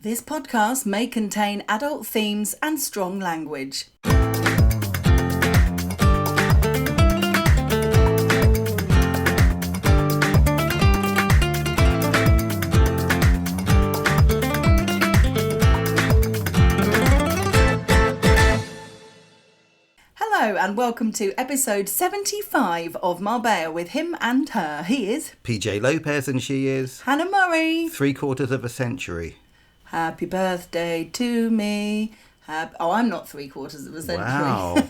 This podcast may contain adult themes and strong language. Hello and welcome to episode 75 of Marbella with him and her. He is PJ Lopez and she is Hannah Murray. 3/4 of a century. Happy birthday to me. I'm not 3/4 of a century. Wow.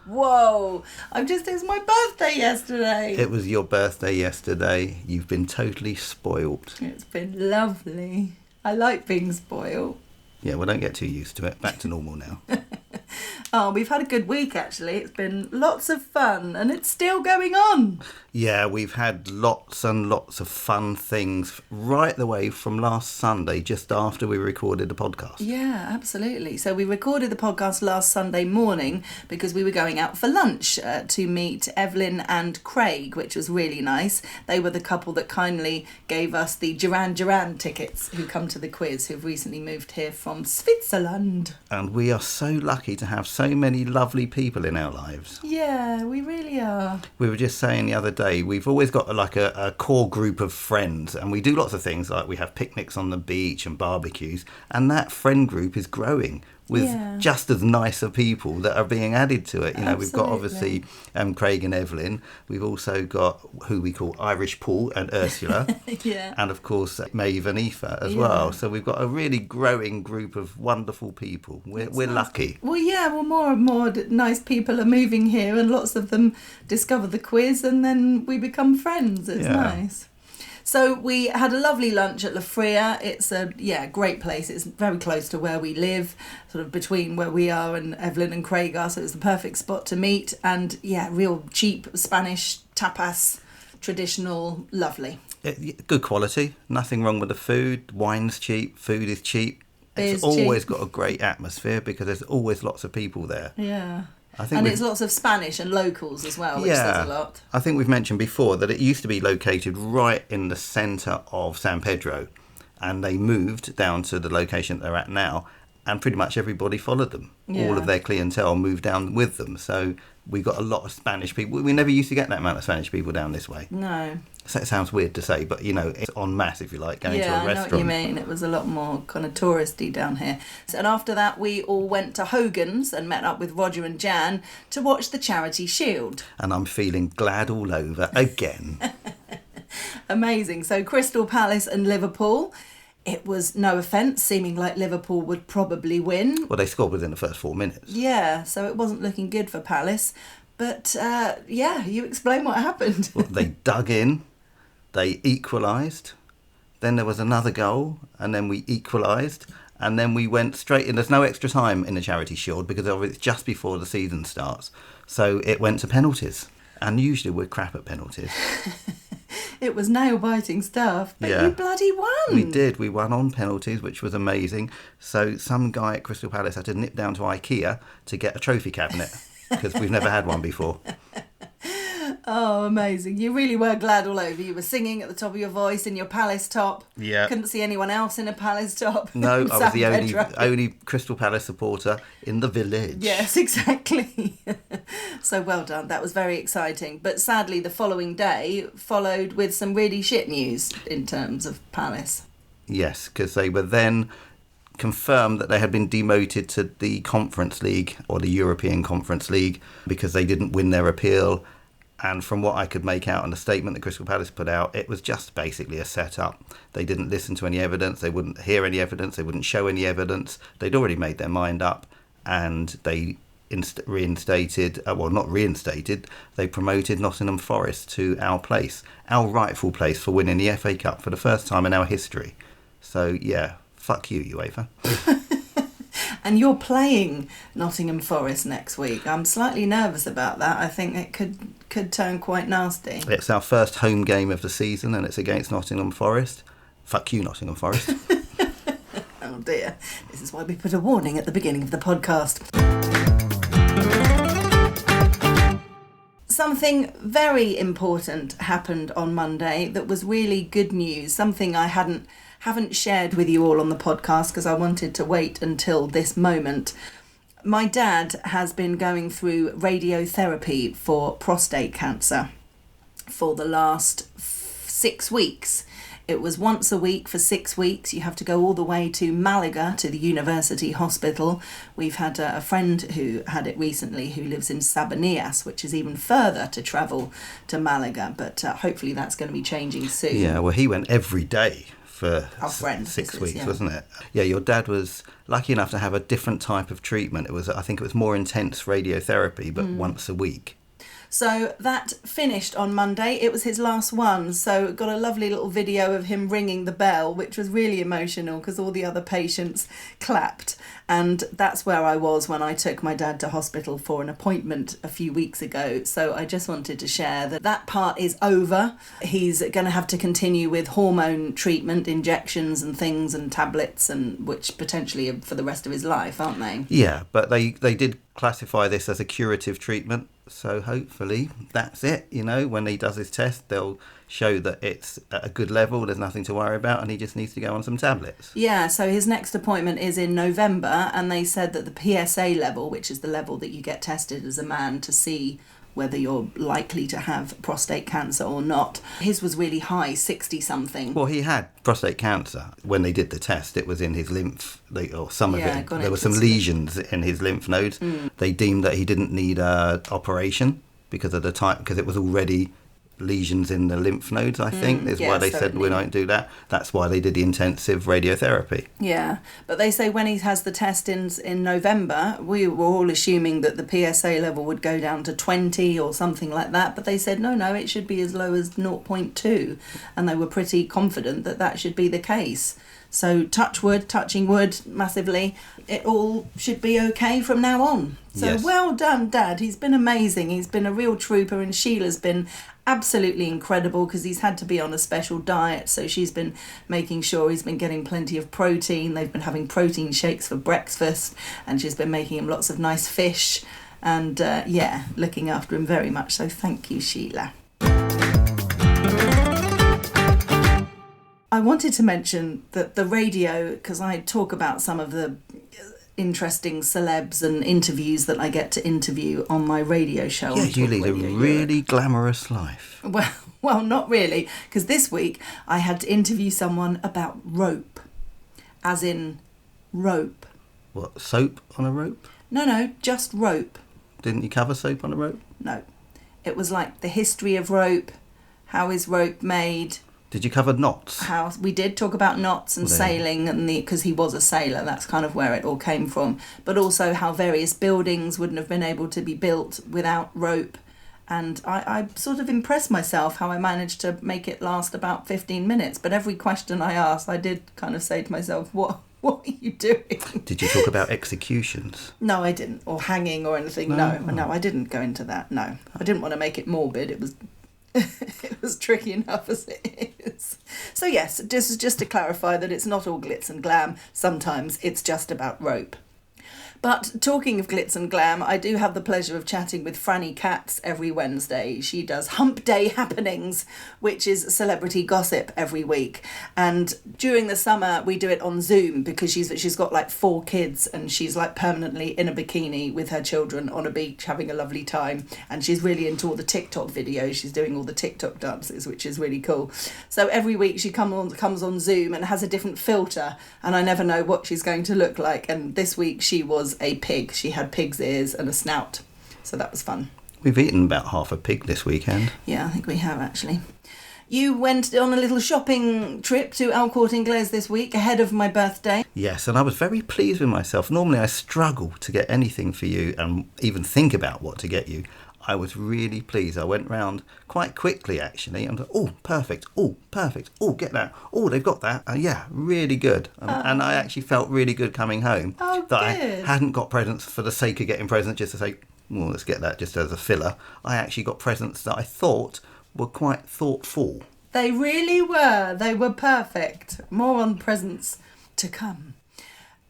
Whoa. It was my birthday yesterday. It was your birthday yesterday. You've been totally spoilt. It's been lovely. I like being spoiled. Yeah, well, don't get too used to it. Back to normal now. Oh, we've had a good week, actually. It's been lots of fun, and it's still going on. Yeah, we've had lots and lots of fun things right the way from last Sunday, just after we recorded the podcast. Yeah, absolutely. So we recorded the podcast last Sunday morning because we were going out for lunch to meet Evelyn and Craig, which was really nice. They were the couple that kindly gave us the Duran tickets who come to the quiz, who've recently moved here from Switzerland. And we are so lucky to have so many lovely people in our lives. Yeah, we really are. We were just saying the other day, we've always got a core group of friends, and we do lots of things, like we have picnics on the beach and barbecues, and that friend group is growing with just as nicer people that are being added to it. You know, we've got obviously Craig and Evelyn. We've also got who we call Irish Paul and Ursula. Yeah. And of course Maeve and Aoife as well. So we've got a really growing group of wonderful people. We're lucky. Well, yeah, more and more nice people are moving here, and lots of them discover the quiz, and then we become friends. It's nice. So we had a lovely lunch at Fria. It's a great place. It's very close to where we live, sort of between where we are and Evelyn and Craig are. So it's the perfect spot to meet. And real cheap Spanish tapas, traditional, lovely. Good quality. Nothing wrong with the food. Wine's cheap. Food is cheap. It's always got a great atmosphere because there's always lots of people there. Yeah. It's lots of Spanish and locals as well, which says a lot. I think we've mentioned before that it used to be located right in the centre of San Pedro, and they moved down to the location they're at now, and pretty much everybody followed them. Yeah. All of their clientele moved down with them. So we got a lot of Spanish people. We never used to get that amount of Spanish people down this way. No. So it sounds weird to say, but, it's en masse, if you like, going to a restaurant. Yeah, I know what you mean. It was a lot more kind of touristy down here. So, and after that, we all went to Hogan's and met up with Roger and Jan to watch the Charity Shield. And I'm feeling glad all over again. Amazing. So Crystal Palace and Liverpool. It was, no offence, seeming like Liverpool would probably win. Well, they scored within the first 4 minutes. Yeah, so it wasn't looking good for Palace. But, you explain what happened. Well, they dug in, they equalised, then there was another goal, and then we equalised, and then we went straight in. There's no extra time in the Charity Shield because it's just before the season starts. So it went to penalties. And usually we're crap at penalties. It was nail-biting stuff, but you bloody won. We did. We won on penalties, which was amazing. So some guy at Crystal Palace had to nip down to IKEA to get a trophy cabinet, because we've never had one before. Oh, amazing. You really were glad all over. You were singing at the top of your voice in your Palace top. Yeah. Couldn't see anyone else in a Palace top. No, I was the only Crystal Palace supporter in the village. Yes, exactly. So well done. That was very exciting. But sadly, the following day followed with some really shit news in terms of Palace. Yes, because they were then confirmed that they had been demoted to the Conference League, or the European Conference League, because they didn't win their appeal. And from what I could make out in the statement that Crystal Palace put out, it was just basically a set-up. They didn't listen to any evidence, they wouldn't hear any evidence, they wouldn't show any evidence. They'd already made their mind up, and they they promoted Nottingham Forest to our place, our rightful place for winning the FA Cup for the first time in our history. So, fuck you, UEFA. And you're playing Nottingham Forest next week. I'm slightly nervous about that. I think it could turn quite nasty. It's our first home game of the season, and it's against Nottingham Forest. Fuck you, Nottingham Forest. Oh dear. This is why we put a warning at the beginning of the podcast. Something very important happened on Monday that was really good news. Something I hadn't haven't shared with you all on the podcast because I wanted to wait until this moment. My dad has been going through radiotherapy for prostate cancer for the last 6 weeks. It was once a week for 6 weeks. You have to go all the way to Malaga to the university hospital. We've had a friend who had it recently who lives in Sabanillas, which is even further to travel to Malaga, but hopefully that's going to be changing soon. Yeah, well, he went every day for Our friend, 6 weeks, yeah. wasn't it? Yeah, your dad was lucky enough to have a different type of treatment. I think it was more intense radiotherapy, but once a week. So that finished on Monday. It was his last one. So got a lovely little video of him ringing the bell, which was really emotional because all the other patients clapped. And that's where I was when I took my dad to hospital for an appointment a few weeks ago. So I just wanted to share that part is over. He's going to have to continue with hormone treatment, injections and things and tablets, and which potentially are for the rest of his life, aren't they? Yeah, but they did classify this as a curative treatment. So hopefully that's it. When he does his test, they'll show that it's at a good level, there's nothing to worry about, and he just needs to go on some tablets. Yeah, so his next appointment is in November, and they said that the PSA level, which is the level that you get tested as a man to see whether you're likely to have prostate cancer or not, his was really high, 60 something. Well, he had prostate cancer. When they did the test, it was in his lymph, or some of it. There were some lesions in his lymph nodes. They deemed that he didn't need an operation because of the type, because it was already lesions in the lymph nodes, I think, is why they said we don't do that. That's why they did the intensive radiotherapy. Yeah, but they say when he has the test in November, we were all assuming that the PSA level would go down to 20 or something like that, but they said no, it should be as low as 0.2, and they were pretty confident that that should be the case. So touching wood massively, it all should be okay from now on. So yes. Well done, Dad. He's been amazing. He's been a real trooper, and Sheila's been absolutely incredible because he's had to be on a special diet. So she's been making sure he's been getting plenty of protein. They've been having protein shakes for breakfast, and she's been making him lots of nice fish and, looking after him very much. So thank you, Sheila. I wanted to mention that the radio, because I talk about some of the interesting celebs and interviews that I get to interview on my radio show. Yeah, you lead a really glamorous life. Well, not really, because this week I had to interview someone about rope, as in rope. What, soap on a rope? No, just rope. Didn't you cover soap on a rope? No. It was like the history of rope, how is rope made. Did you cover knots? We did talk about knots and sailing, and because he was a sailor, that's kind of where it all came from. But also how various buildings wouldn't have been able to be built without rope. And I sort of impressed myself how I managed to make it last about 15 minutes. But every question I asked, I did kind of say to myself, what are you doing? Did you talk about executions? No, I didn't. Or hanging or anything. No, I didn't go into that. No, I didn't want to make it morbid. It was... it was tricky enough as it is. So yes, this is just to clarify that it's not all glitz and glam. Sometimes it's just about rope. But talking of glitz and glam, I do have the pleasure of chatting with Franny Katz every Wednesday. She does Hump Day Happenings, which is celebrity gossip every week. And during the summer, we do it on Zoom because she's got like 4 kids and she's like permanently in a bikini with her children on a beach having a lovely time. And she's really into all the TikTok videos. She's doing all the TikTok dances, which is really cool. So every week she comes on Zoom and has a different filter, and I never know what she's going to look like. And this week she was a pig. She had pig's ears and a snout, so that was fun. We've eaten about half a pig this weekend. Yeah, I think we have actually. You went on a little shopping trip to Corte Ingles this week ahead of my birthday. Yes, and I was very pleased with myself. Normally I struggle to get anything for you and even think about what to get you. I was really pleased. I went round quite quickly, actually. And perfect. Oh, get that. Oh, they've got that. Yeah, really good. And I actually felt really good coming home. Oh, that good. I hadn't got presents for the sake of getting presents, just to say, well, let's get that just as a filler. I actually got presents that I thought were quite thoughtful. They really were. They were perfect. More on presents to come.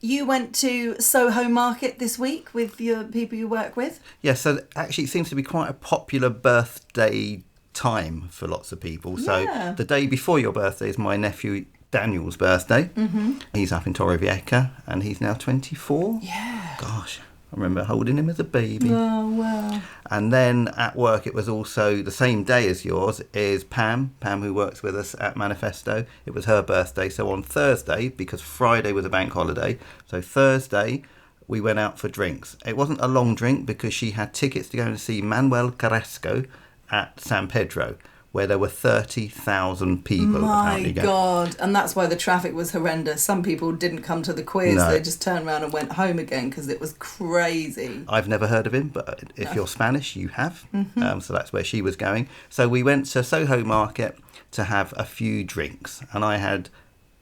You went to Soho Market this week with your people you work with? Yeah, so actually it seems to be quite a popular birthday time for lots of people. So the day before your birthday is my nephew Daniel's birthday. Mm-hmm. He's up in Torrevieja and he's now 24. Yeah. Gosh, I remember holding him as a baby. Oh, wow. And then at work, it was also the same day as yours, is Pam, who works with us at Manifesto. It was her birthday. So on Thursday, because Friday was a bank holiday, so Thursday, we went out for drinks. It wasn't a long drink because she had tickets to go and see Manuel Carrasco at San Pedro, where there were 30,000 people apparently going. My God. And that's why the traffic was horrendous. Some people didn't come to the quiz. No. They just turned around and went home again because it was crazy. I've never heard of him, but if you're Spanish, you have. Mm-hmm. So that's where she was going. So we went to Soho Market to have a few drinks. And I had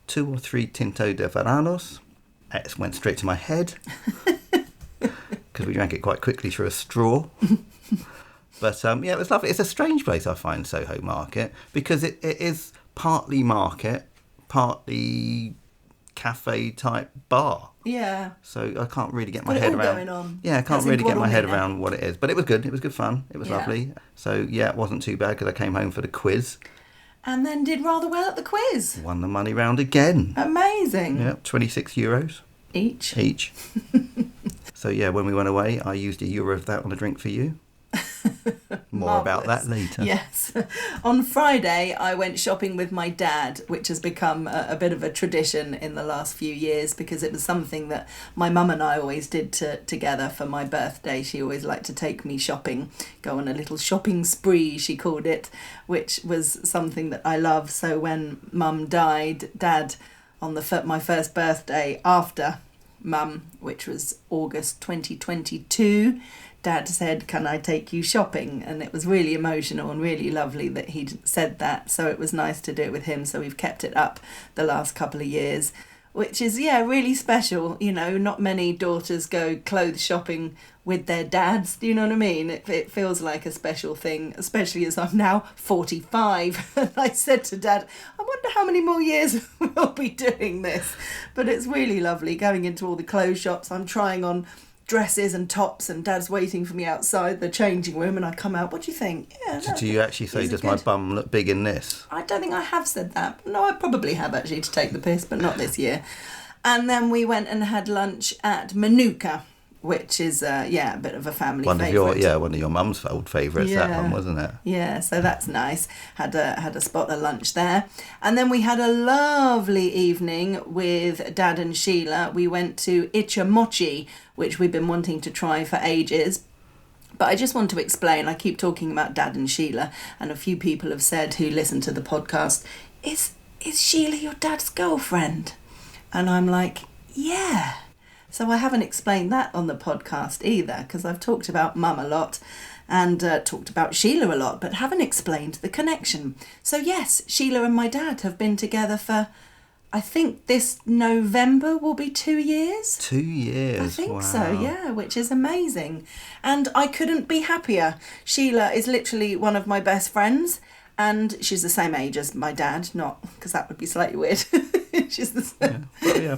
2 or 3 Tinto de Veranos. It went straight to my head because we drank it quite quickly through a straw. But yeah, it was lovely. It's a strange place, I find, Soho Market, because it is partly market, partly cafe-type bar. Yeah. So I can't really get my head around. Going on. Yeah, I can't really get my head around what it is. But it was good. It was good fun. It was lovely. So yeah, it wasn't too bad because I came home for the quiz. And then did rather well at the quiz. Won the money round again. Amazing. Yeah, €26. Each. So yeah, when we went away, I used €1 of that on a drink for you. More about that later. Yes. On Friday, I went shopping with my dad, which has become a bit of a tradition in the last few years because it was something that my mum and I always did together for my birthday. She always liked to take me shopping, go on a little shopping spree, she called it, which was something that I love. So when Mum died, Dad, on my first birthday after Mum, which was August 2022, Dad said, "Can I take you shopping?" And it was really emotional and really lovely that he'd said that. So it was nice to do it with him. So we've kept it up the last couple of years, which is, really special. You know, not many daughters go clothes shopping with their dads. Do you know what I mean? It feels like a special thing, especially as I'm now 45. And I said to Dad, I wonder how many more years we'll be doing this. But it's really lovely going into all the clothes shops. I'm trying on dresses and tops and Dad's waiting for me outside the changing room and I come out, what do you think? Yeah. Do you actually say, does my bum look big in this? I don't think I have said that. No, I probably have actually, to take the piss, but not this year. And then we went and had lunch at Manuka, which is a bit of a family favourite. One of your mum's old favourites, that one, wasn't it? Yeah, so that's nice. Had a spot of lunch there. And then we had a lovely evening with Dad and Sheila. We went to Ichamochi, which we've been wanting to try for ages. But I just want to explain, I keep talking about Dad and Sheila, and a few people have said who listen to the podcast, is Sheila your dad's girlfriend? And I'm like, yeah. So I haven't explained that on the podcast either, because I've talked about Mum a lot and talked about Sheila a lot, but haven't explained the connection. So yes, Sheila and my dad have been together for, I think this November will be 2 years. 2 years, I think so, yeah, which is amazing. And I couldn't be happier. Sheila is literally one of my best friends. And she's the same age as my dad, not because that would be slightly weird. She's the same. Yeah.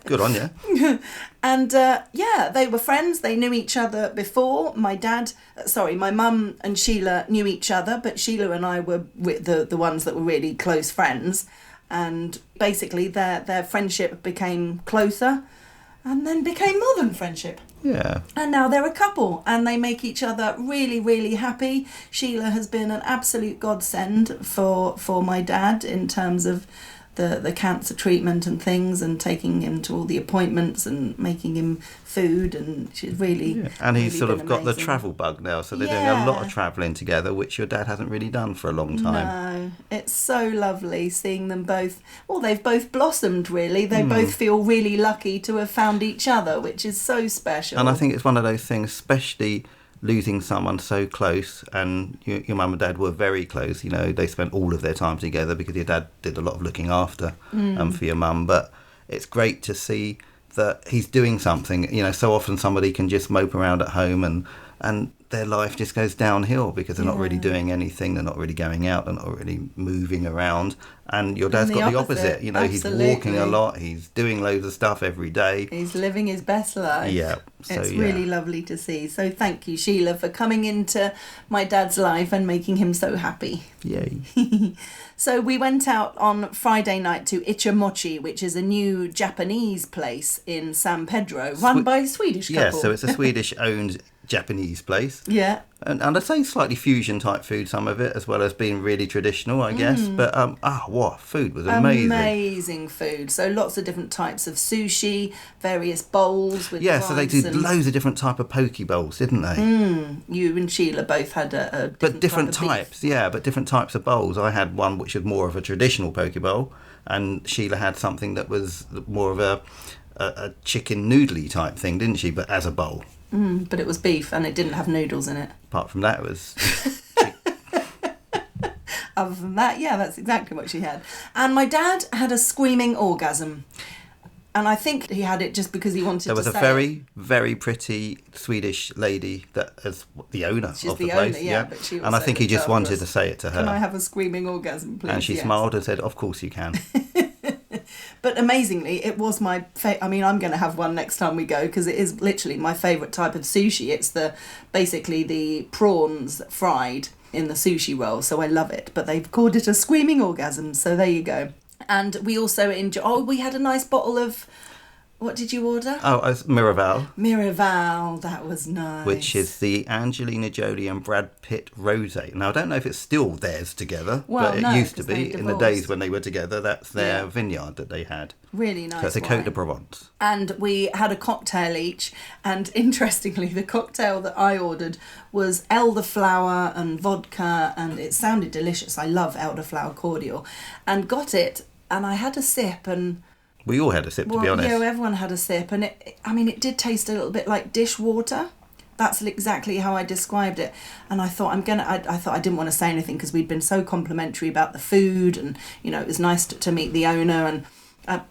Good on you. And they were friends. They knew each other before. My mum and Sheila knew each other, but Sheila and I were the ones that were really close friends. And basically their friendship became closer and then became more than friendship. Yeah. And now they're a couple and they make each other really, really happy. Sheila has been an absolute godsend for my dad in terms of the cancer treatment and things and taking him to all the appointments and making him food, and she's really and he's really sort of got amazing. the travel bug now, so they're doing a lot of travelling together, which your dad hasn't really done for a long time. No, it's so lovely seeing them both. Well, they've both blossomed really. They both feel really lucky to have found each other, which is so special. And I think it's one of those things, especially losing someone so close, and your mum and dad were very close. You know, they spent all of their time together because your dad did a lot of looking after for your mum. But it's great to see that he's doing something. You know, so often somebody can just mope around at home and their life just goes downhill because they're not really doing anything, they're not really going out, they're not really moving around. And your dad's got the opposite. You know, Absolutely. He's walking a lot, he's doing loads of stuff every day. He's living his best life. Yeah. So, it's really lovely to see. So thank you, Sheila, for coming into my dad's life and making him so happy. Yay. So we went out on Friday night to Ichamochi, which is a new Japanese place in San Pedro, run by a Swedish couple. Yeah, so it's a Swedish-owned Japanese place. Yeah. And I'd say slightly fusion-type food, some of it, as well as being really traditional, I guess. But, what food was amazing. Amazing food. So lots of different types of sushi, various bowls with so they did loads of different type of poke bowls, didn't they? You and Sheila both had a different type of types, but different types of bowls. I had one which was more of a traditional poke bowl, and Sheila had something that was more of a chicken noodly type thing, didn't she? But as a bowl. But it was beef and it didn't have noodles in it. Apart from that, it was... Other than that, that's exactly what she had. And my dad had a screaming orgasm. And I think he had it just because he wanted to say it. There was a very, very pretty Swedish lady that is the owner of the place. But she and I think he just wanted to say it to her. Can I have a screaming orgasm, please? And she smiled and said, of course you can. But amazingly, it was my I'm going to have one next time we go because it is literally my favourite type of sushi. It's basically the prawns fried in the sushi roll, so I love it. But they've called it a screaming orgasm, so there you go. And we also we had a nice bottle of... What did you order? Oh, it was Miraval. Miraval, that was nice. Which is the Angelina Jolie and Brad Pitt rosé. Now, I don't know if it's still theirs together, but it used to be. In the days when they were together, that's their vineyard that they had. Really nice. So it's a Côte de Provence. And we had a cocktail each. And interestingly, the cocktail that I ordered was elderflower and vodka. And it sounded delicious. I love elderflower cordial. And got it. And I had a sip and... We all had a sip, to be honest. Yeah, everyone had a sip. And it did taste a little bit like dishwater. That's exactly how I described it. And I thought I didn't want to say anything because we'd been so complimentary about the food and, it was nice to meet the owner. And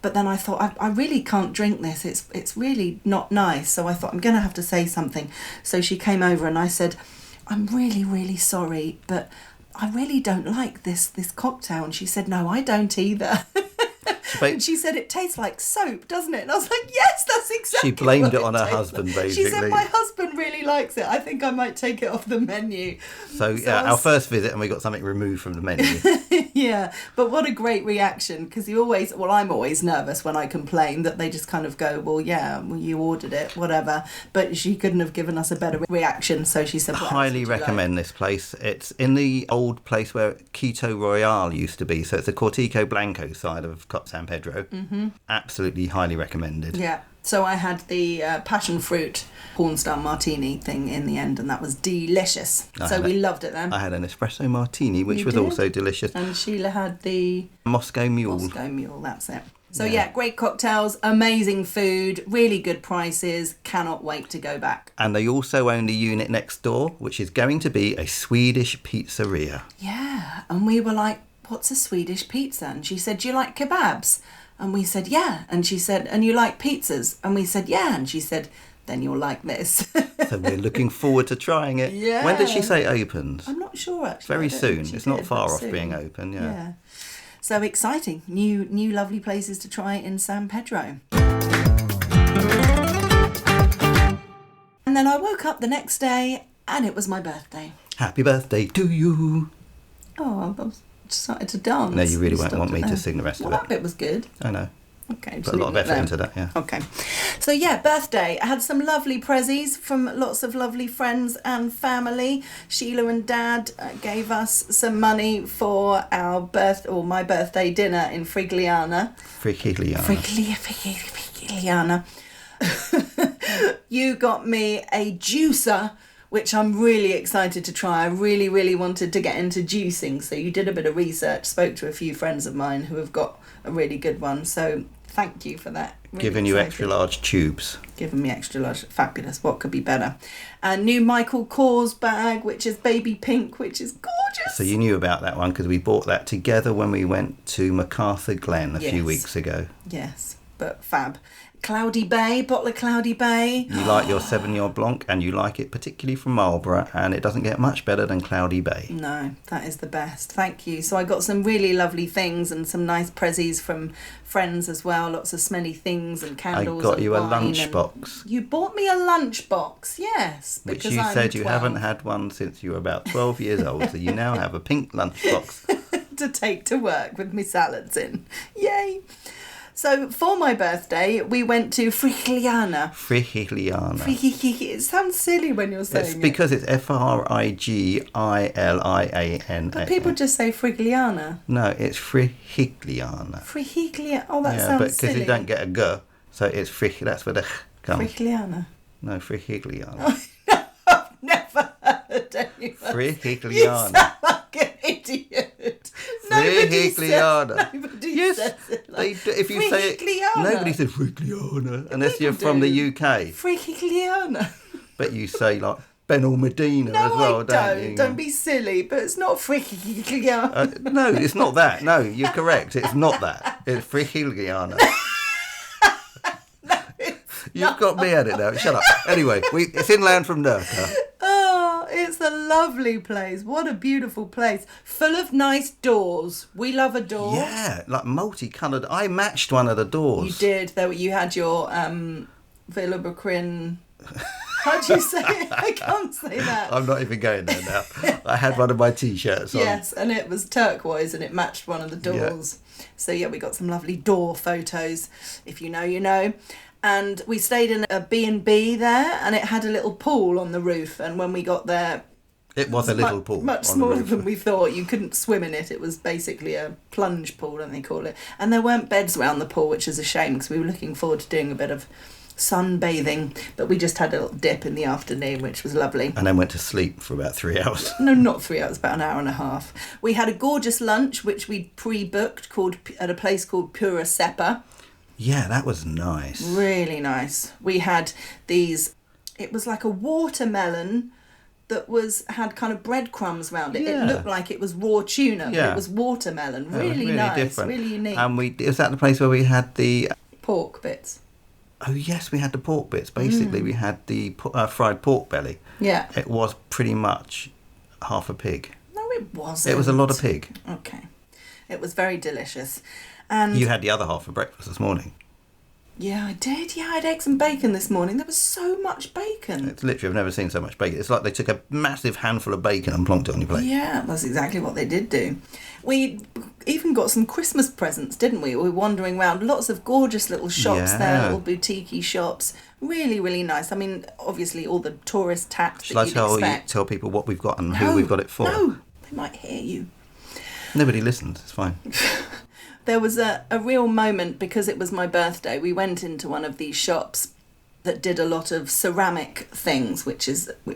but then I thought, I really can't drink this. It's really not nice. So I thought, I'm going to have to say something. So she came over and I said, I'm really, really sorry, but I really don't like this cocktail. And she said, no, I don't either. And she said, it tastes like soap, doesn't it? And I was like, yes, that's exactly She blamed what it on her husband, basically. She said, my husband really likes it. I think I might take it off the menu. So our first visit and we got something removed from the menu. Yeah, but what a great reaction, because I'm always nervous when I complain that they just kind of go, well, you ordered it, whatever. But she couldn't have given us a better reaction, so she said, highly recommend this place. It's in the old place where Quito Royale used to be, so it's the Cortico Blanco side of San Pedro. Mm-hmm. Absolutely highly recommended. Yeah. So I had the passion fruit pornstar martini thing in the end, and that was delicious. We loved it then. I had an espresso martini, which was also delicious. And Sheila had the... Moscow Mule. Moscow Mule, that's it. So great cocktails, amazing food, really good prices. Cannot wait to go back. And they also own the unit next door, which is going to be a Swedish pizzeria. Yeah, and we were like, what's a Swedish pizza? And she said, do you like kebabs? And we said, yeah. And she said, and you like pizzas? And we said, yeah. And she said, then you'll like this. So we're looking forward to trying it. Yeah. When did she say it opens? I'm not sure, actually. Very soon. It's not far off being open, yeah. So exciting. New lovely places to try in San Pedro. And then I woke up the next day and it was my birthday. Happy birthday to you. Oh, I was started to dance. No, you really won't want me to sing the rest of it. That bit was good. I know. Okay. Put a lot of effort into that, yeah. Okay. So birthday. I had some lovely prezzies from lots of lovely friends and family. Sheila and Dad gave us some money for my birthday dinner in Frigiliana. Frigiliana. You got me a juicer, which I'm really excited to try. I really, really wanted to get into juicing. So you did a bit of research, spoke to a few friends of mine who have got a really good one. So thank you for that. Really Giving you extra large tubes. Giving me extra large. Fabulous. What could be better? And new Michael Kors bag, which is baby pink, which is gorgeous. So you knew about that one because we bought that together when we went to MacArthur Glen a few weeks ago. Yes. but fab. Cloudy Bay, bottle of Cloudy Bay. You like your Sauvignon Blanc, and you like it particularly from Marlborough, and it doesn't get much better than Cloudy Bay. No, that is the best. Thank you. So I got some really lovely things and some nice prezzies from friends as well. Lots of smelly things and candles. I got you a wine lunchbox. You bought me a lunchbox, yes. Which because you I'm said you 12. haven't had one since you were about 12 years old, so you now have a pink lunchbox. to take to work with my salads in. Yay! So for my birthday, we went to Frigiliana. Frigiliana. It sounds silly when you're saying It's because it's Frigiliana. But people just say Frigiliana. No, it's Frigiliana. Frigiliana. Oh, that Yeah, sounds but silly. because you don't get a G, so it's that's where the comes. Frigiliana. No, Frigiliana. I've never heard anyone. You Frigiliana. sound like an idiot. Nobody Yes, says it they like do. If you say it, Frigiliana. nobody says Frigiliana unless People you're from the do. UK. Frigiliana. But you say like Benal Medina No, as well, I don't you? Don't be silly, but it's not Frigiliana. No, it's not that. No, you're correct. It's not that. It's Frigiliana. You've got me at it now. Shut up. Anyway, it's inland from Nurka. Oh, it's a lovely place. What a beautiful place. Full of nice doors. We love a door. Yeah, like multicoloured. I matched one of the doors. You did. You had your Villabrecrin. How do you say it? I can't say that. I'm not even going there now. I had one of my T-shirts on. Yes, and it was turquoise and it matched one of the doors. Yeah. So yeah, we got some lovely door photos. If you know, you know. And we stayed in a B&B there, and it had a little pool on the roof. And when we got there, it was a little pool. Much smaller than we thought. You couldn't swim in it. It was basically a plunge pool, don't they call it? And there weren't beds around the pool, which is a shame because we were looking forward to doing a bit of sunbathing. But we just had a little dip in the afternoon, which was lovely. And then went to sleep for about 3 hours. No, not 3 hours, about an hour and a half. We had a gorgeous lunch, which we pre-booked at a place called Pura Sepa. Yeah, that was nice. Really nice. We had these, it was like a watermelon that had kind of breadcrumbs around it. Yeah. It looked like it was raw tuna, Yeah. but it was watermelon. Really, really nice, different. really unique. And was that the place where we had the... Pork bits. Oh, yes, we had the pork bits. Basically, we had the fried pork belly. Yeah. It was pretty much half a pig. No, it wasn't. It was a lot of pig. Okay. It was very delicious. And you had the other half for breakfast this morning. Yeah, I did. Yeah, I had eggs and bacon this morning. There was so much bacon. It's literally, I've never seen so much bacon. It's like they took a massive handful of bacon and plonked it on your plate. Yeah, that's exactly what they did do. We even got some Christmas presents, didn't we? We were wandering around. Lots of gorgeous little shops there, little boutique shops. Really, really nice. I mean, obviously all the tourist tax that you'd expect. Tell people what we've got and who we've got it for? No, they might hear you. Nobody listens, it's fine. There was a real moment because it was my birthday. We went into one of these shops that did a lot of ceramic things, which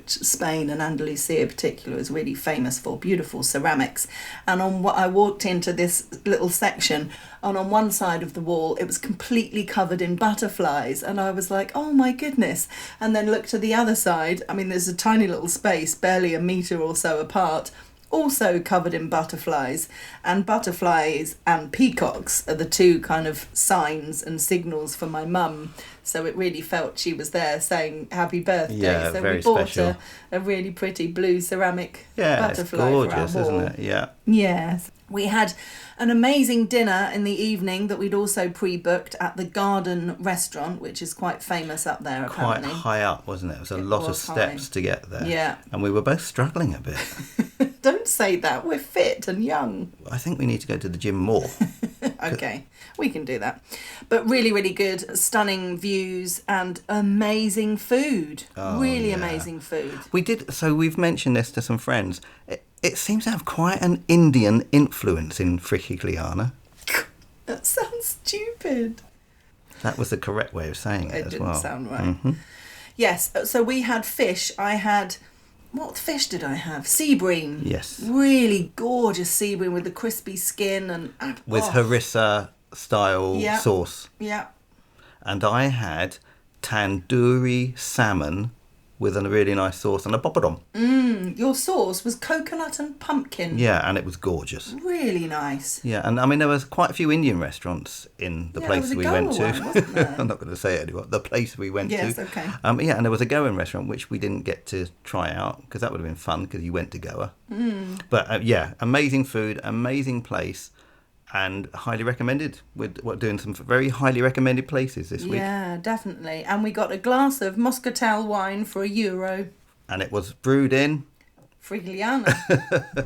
Spain and Andalusia in particular is really famous for, beautiful ceramics. And I walked into this little section, and on one side of the wall it was completely covered in butterflies, and I was like, oh my goodness. And then looked to the other side. I mean, there's a tiny little space, barely a metre or so apart, also covered in butterflies. And butterflies and peacocks are the two kind of signs and signals for my mum. So it really felt she was there saying happy birthday. Yeah, so very we bought special. a really pretty blue ceramic Yeah, butterfly it's gorgeous, for our wall. isn't it? Yeah. Yes. We had an amazing dinner in the evening that we'd also pre-booked at the Garden Restaurant, which is quite famous up there apparently. Quite high up, wasn't it? It was a lot of steps to get there. Yeah. And we were both struggling a bit. Don't say that. We're fit and young. I think we need to go to the gym more. Okay, we can do that. But really, really good, stunning views and amazing food. Really amazing food. We've mentioned this to some friends. It seems to have quite an Indian influence in Frigiliana. That sounds stupid. That was the correct way of saying it as well. It didn't sound right. Mm-hmm. Yes, so we had fish. What fish did I have? Sea bream. Yes. Really gorgeous sea bream with the crispy skin and with harissa style sauce. Yeah. And I had tandoori salmon with a really nice sauce and a poppadom. Your sauce was coconut and pumpkin. Yeah, and it was gorgeous. Really nice. Yeah, and I mean, there was quite a few Indian restaurants in the place we went to. One, wasn't there? I'm not going to say it anymore. The place we went to. Yes, okay. Yeah, and there was a Goan restaurant, which we didn't get to try out, because that would have been fun, because you went to Goa. But yeah, amazing food, amazing place, and highly recommended. We're doing some very highly recommended places this week. Yeah, definitely. And we got a glass of Moscatel wine for €1. And it was brewed in... Frigiliana.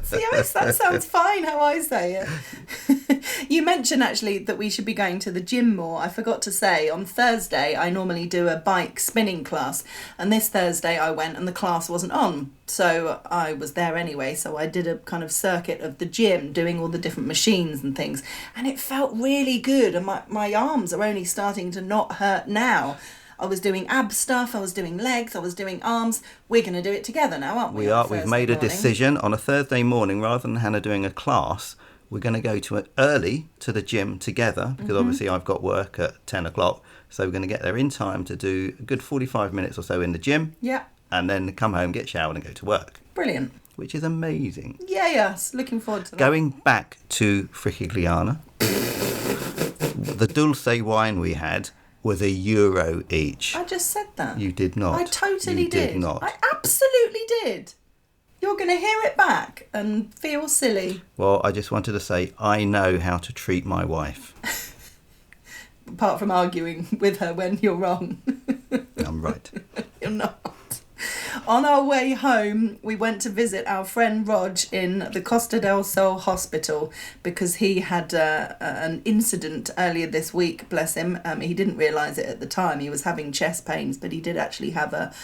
See, that sounds fine how I say it. You mentioned actually that we should be going to the gym more. I forgot to say, on Thursday I normally do a bike spinning class, and this Thursday I went and the class wasn't on. So I was there anyway, so I did a kind of circuit of the gym doing all the different machines and things, and it felt really good, and my arms are only starting to not hurt now. I was doing ab stuff, I was doing legs, I was doing arms. We're going to do it together now, aren't we? We've made a decision on a Thursday morning, rather than Hannah doing a class, we're going to go early to the gym together, because obviously I've got work at 10 o'clock. So we're going to get there in time to do a good 45 minutes or so in the gym. Yeah. And then come home, get showered and go to work. Brilliant. Which is amazing. Yeah, yes. Looking forward to that. Going back to Frigiliana, the dulce wine we had was €1 each. I just said that. You did not. I totally did. You did not. I absolutely did. You're going to hear it back and feel silly. Well, I just wanted to say, I know how to treat my wife. Apart from arguing with her when you're wrong. I'm right. You're not. On our way home, we went to visit our friend Rog in the Costa del Sol hospital, because he had an incident earlier this week, bless him. He didn't realise it at the time. He was having chest pains, but he did actually have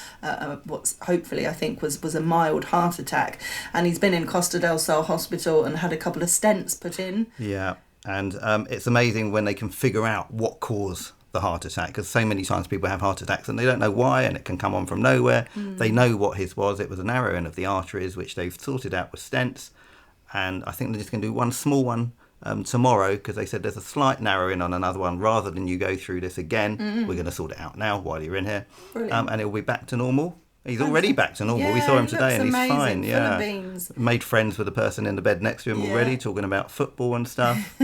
what's hopefully I think was a mild heart attack. And he's been in Costa del Sol hospital and had a couple of stents put in. Yeah, and it's amazing when they can figure out what caused the heart attack, because so many times people have heart attacks and they don't know why, and it can come on from nowhere. They know what his was. It was a narrowing of the arteries, which they've sorted out with stents, and I think they're just going to do one small one tomorrow, because they said there's a slight narrowing on another one. Rather than you go through this again, we're going to sort it out now while you're in here, and it'll be back to normal. He's already back to normal. We saw him today and he's fine. Yeah, full of beans. Made friends with the person in the bed next to him already, talking about football and stuff.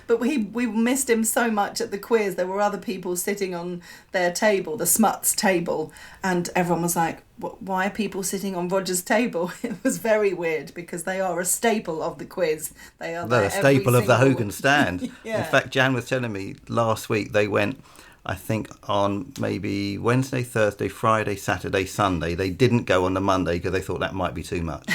But we missed him so much at the quiz. There were other people sitting on their table, the Smuts table, and everyone was like, why are people sitting on Roger's table? It was very weird, because they are a staple of the quiz. They're a staple of the Hogan Stand. In fact, Jan was telling me last week they went, I think, on maybe Wednesday, Thursday, Friday, Saturday, Sunday. They didn't go on the Monday because they thought that might be too much.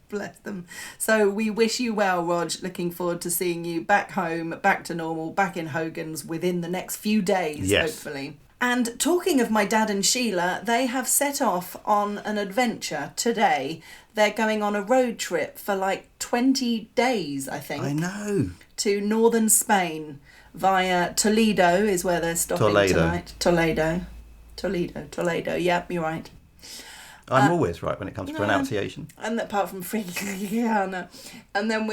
Bless them. So we wish you well, Rog. Looking forward to seeing you back home, back to normal, back in Hogan's within the next few days, hopefully. And talking of my dad and Sheila, they have set off on an adventure today. They're going on a road trip for like 20 days, I think. I know. To northern Spain. Via Toledo is where they're stopping tonight. Toledo. Yep, you're right. I'm always right when it comes to pronunciation. And apart from Frigiliana. And then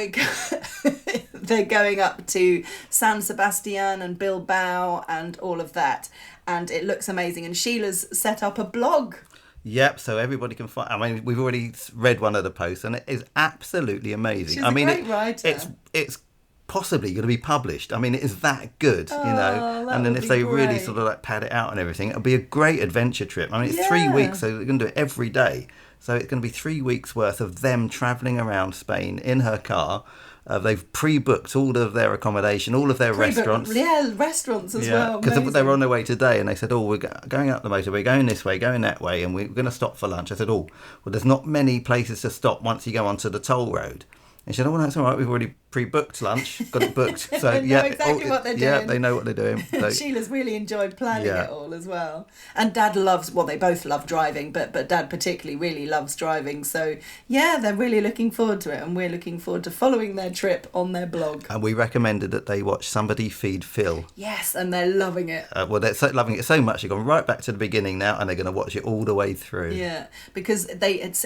they're going up to San Sebastian and Bilbao and all of that. And it looks amazing. And Sheila's set up a blog. Yep, so everybody can find... I mean, we've already read one of the posts and it is absolutely amazing. She's a great writer. It's possibly going to be published. I mean, it is that good, you know. And then if they really sort of like pad it out and everything, it'll be a great adventure trip. I mean, it's 3 weeks, so they're going to do it every day. So it's going to be 3 weeks worth of them travelling around Spain in her car. They've pre-booked all of their accommodation, all of their restaurants. Yeah, restaurants as well. Because they were on their way today and they said, we're going up the motorway, going this way, going that way, and we're going to stop for lunch. I said, well, there's not many places to stop once you go onto the toll road. And she said, that's all right, we've already pre-booked lunch, got it booked. So they know exactly what they're doing. Yeah, they know what they're doing. So, Sheila's really enjoyed planning it all as well. And Dad loves, they both love driving, but Dad particularly really loves driving. So, yeah, they're really looking forward to it. And we're looking forward to following their trip on their blog. And we recommended that they watch Somebody Feed Phil. Yes, and they're loving it. They're loving it so much, they've gone right back to the beginning now, and they're going to watch it all the way through. Yeah, because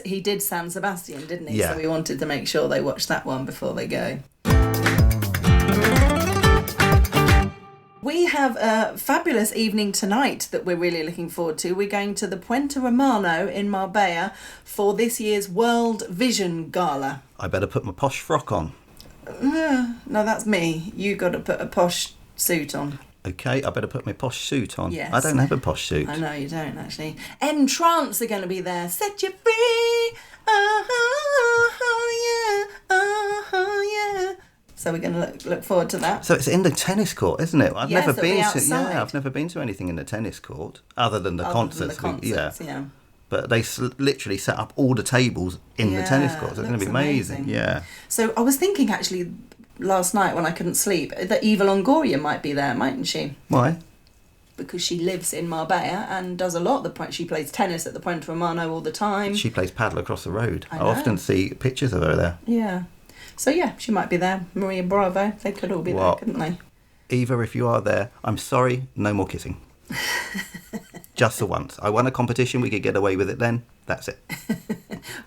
he did San Sebastian, didn't he? Yeah. So we wanted to make sure they watched that one before they go. We have a fabulous evening tonight that we're really looking forward to. We're going to the Puente Romano in Marbella for this year's World Vision Gala. I better put my posh frock on. No, that's me. You got to put a posh suit on. Okay, I better put my posh suit on. Yes. I don't have a posh suit. I know you don't, actually. Entrance are going to be there. Set you free. Oh, yeah. Oh, yeah. So we're going to look forward to that. So it's in the tennis court, isn't it? I've never been to. Outside. Yeah, I've never been to anything in the tennis court other than the concerts. Yeah. But they literally set up all the tables in the tennis court. So it's going to be amazing. Yeah. So I was thinking actually last night when I couldn't sleep that Eva Longoria might be there, mightn't she? Why? Because she lives in Marbella and does a lot. She plays tennis at the Puente Romano all the time. She plays paddle across the road. I know. often see pictures of her there. Yeah. So yeah, she might be there. Maria Bravo, they could all be there, couldn't they? Eva, if you are there, I'm sorry, no more kissing. Just for once. I won a competition, we could get away with it then. That's it.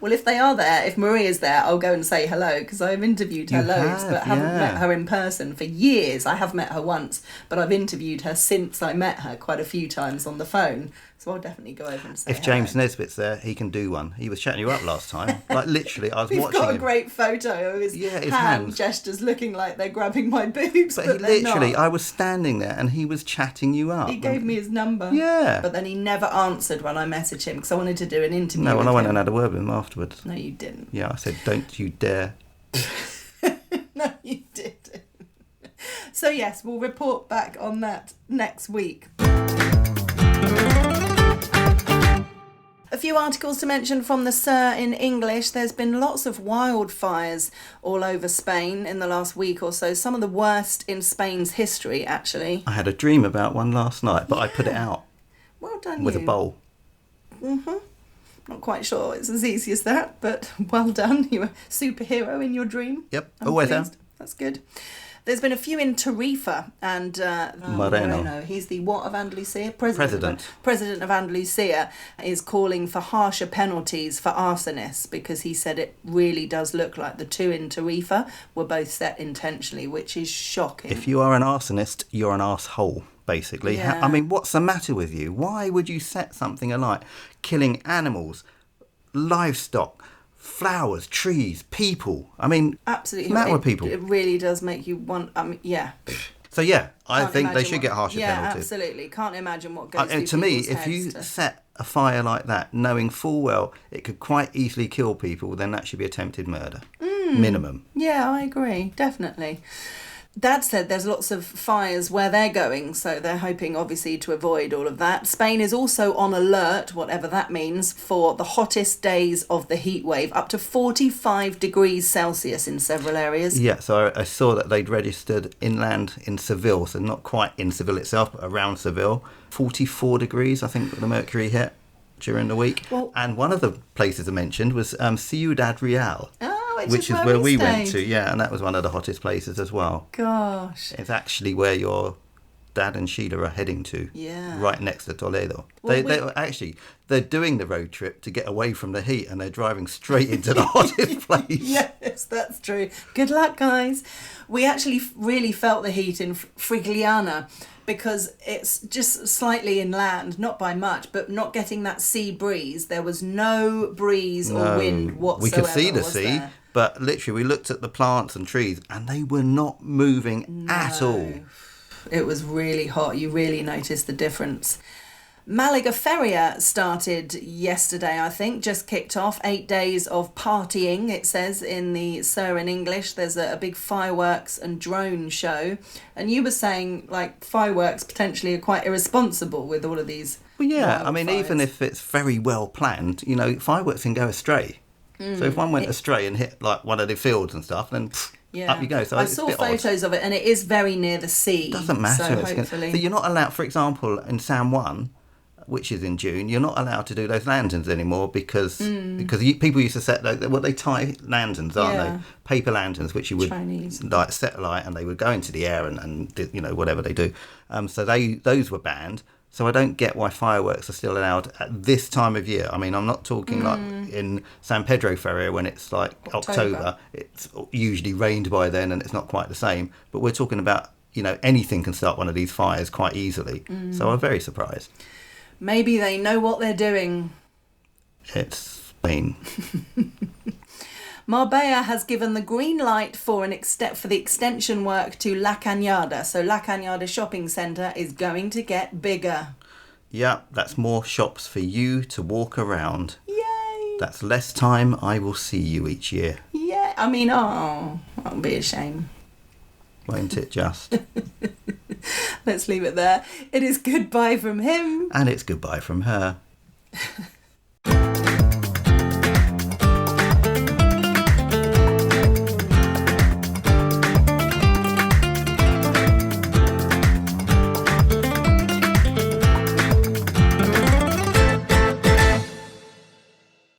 Well, if they are there, if Maria's there, I'll go and say hello, because I've interviewed her loads, but haven't met her in person for years. I have met her once, but I've interviewed her since I met her quite a few times on the phone. So I'll definitely go over and say If James Nesbitt's there, he can do one. He was chatting you up last time. Like, literally, I was watching him. We've got a great photo of his hand gestures looking like they're grabbing my boobs, but he literally, I was standing there and he was chatting you up. He gave me his number. Yeah. But then he never answered when I messaged him, because I wanted to do an interview No, with I went him. and had a word with him afterwards. No, you didn't. Yeah, I said, don't you dare. No, you didn't. So yes, we'll report back on that next week. A few articles to mention from the Sur in English. There's been lots of wildfires all over Spain in the last week or so. Some of the worst in Spain's history, actually. I had a dream about one last night, but I put it out. Well done, with a bowl. Mm-hmm. Not quite sure it's as easy as that, but well done. You were a superhero in your dream. Yep, always am. That's good. There's been a few in Tarifa and Moreno. He's the what of Andalusia? President of Andalusia is calling for harsher penalties for arsonists, because he said it really does look like the two in Tarifa were both set intentionally, which is shocking. If you are an arsonist, you're an arsehole, basically. Yeah. I mean, what's the matter with you? Why would you set something alight? Killing animals, livestock, flowers, trees, people. I mean, absolutely, matter with people. It really does make you want. Yeah. So yeah, I think they should get harsher penalties. Yeah, absolutely. Can't imagine what goes through to me, people's if you heads set a fire like that, knowing full well it could quite easily kill people, then that should be attempted murder, minimum. Yeah, I agree, definitely. Dad said there's lots of fires where they're going, so they're hoping obviously to avoid all of that. Spain is also on alert, whatever that means, for the hottest days of the heat wave, up to 45 degrees Celsius in several areas. Yeah, so I saw that they'd registered inland in Seville, so not quite in Seville itself, but around Seville. 44 degrees, I think, the mercury hit during the week. Well, and one of the places I mentioned was Ciudad Real. Which is where we went to, yeah, and that was one of the hottest places as well. Gosh. It's actually where your dad and Sheila are heading to, right next to Toledo. Well, they're doing the road trip to get away from the heat, and they're driving straight into the hottest place. Yes, that's true. Good luck, guys. We actually really felt the heat in Frigiliana, because it's just slightly inland, not by much, but not getting that sea breeze. There was no breeze or wind whatsoever. We could see the sea. But literally, we looked at the plants and trees, and they were not moving at all. It was really hot. You really noticed the difference. Malaga Feria started yesterday, I think, just kicked off. 8 days of partying, it says in the Sur in English. There's a big fireworks and drone show. And you were saying, like, fireworks potentially are quite irresponsible with all of these. Well, yeah, I mean, even if it's very well planned, fireworks can go astray. So if one went astray and hit like one of the fields and stuff, then up you go. So I saw photos of it, and it is very near the sea. Doesn't matter. So hopefully, so you're not allowed, for example, in San Juan, which is in June, you're not allowed to do those lanterns anymore because people used to set they tie lanterns, aren't they? Paper lanterns, which you would like set alight, and they would go into the air and whatever they do. So those were banned. So I don't get why fireworks are still allowed at this time of year. I mean, I'm not talking like in San Pedro Feria when it's like October. It's usually rained by then and it's not quite the same. But we're talking about anything can start one of these fires quite easily. So I'm very surprised. Maybe they know what they're doing. It's Spain. Marbella has given the green light for the extension work to La Cañada. So La Cañada shopping centre is going to get bigger. Yeah, that's more shops for you to walk around. Yay! That's less time I will see you each year. Yeah, that'll be a shame. Won't it just? Let's leave it there. It is goodbye from him. And it's goodbye from her.